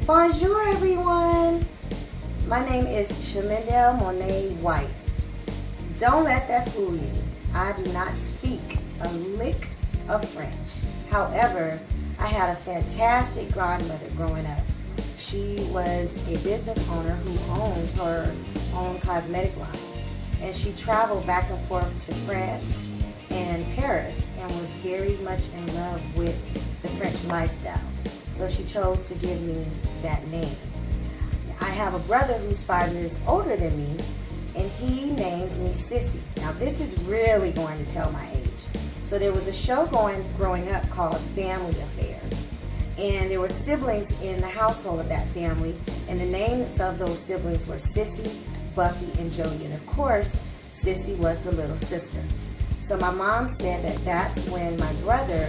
Bonjour everyone, my name is Shamendell Monet White. Don't let that fool you. I do not speak a lick of French. However, I had a fantastic godmother growing up. She was a business owner who owned her own cosmetic line. And she traveled back and forth to France and Paris and was very much in love with the French lifestyle. So she chose to give me that name. I have a brother who's 5 years older than me, and he named me Sissy. Now this is really going to tell my age. So there was a show growing up called Family Affair. And there were siblings in the household of that family, and the names of those siblings were Sissy, Buffy, and Jody. And of course, Sissy was the little sister. So my mom said that that's when my brother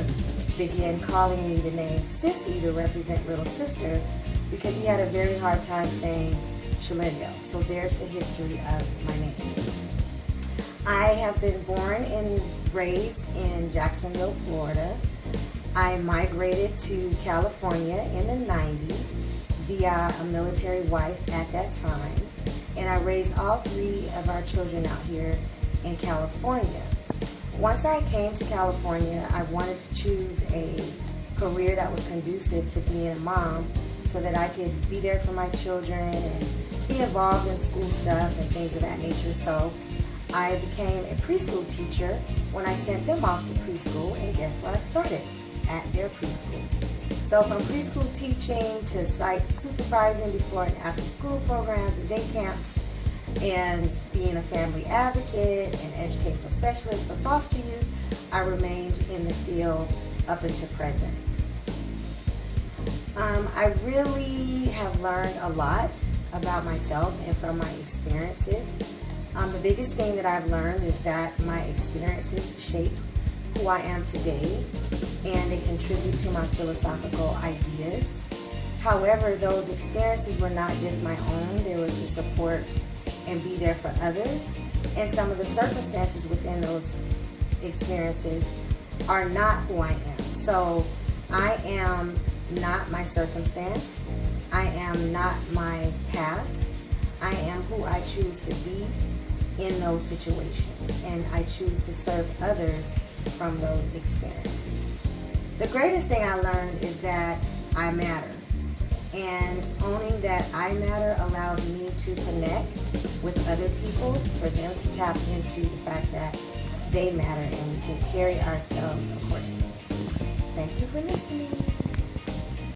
began calling me the name Sissy to represent little sister, because he had a very hard time saying Shamendell. So there's the history of my name. I have been born and raised in Jacksonville, Florida. I migrated to California in the 90s via a military wife at that time, and I raised all 3 of our children out here in California. Once I came to California, I wanted to choose a career that was conducive to being a mom so that I could be there for my children and be involved in school stuff and things of that nature. So I became a preschool teacher when I sent them off to preschool, and guess where I started? At their preschool. So from preschool teaching to site supervising before and after school programs and day camps, and being a family advocate and educational specialist for foster youth, I remained in the field up until present. I really have learned a lot about myself and from my experiences. The biggest thing that I've learned is that my experiences shape who I am today, and they contribute to my philosophical ideas. However, those experiences were not just my own. They were to support and be there for others, and some of the circumstances within those experiences are not who I am. So I am not my circumstance. I am not my past. I am who I choose to be in those situations, and I choose to serve others from those experiences. The greatest thing I learned is that I matter. And owning that I matter allows me to connect with other people, for them to tap into the fact that they matter and we can carry ourselves accordingly. Thank you for listening.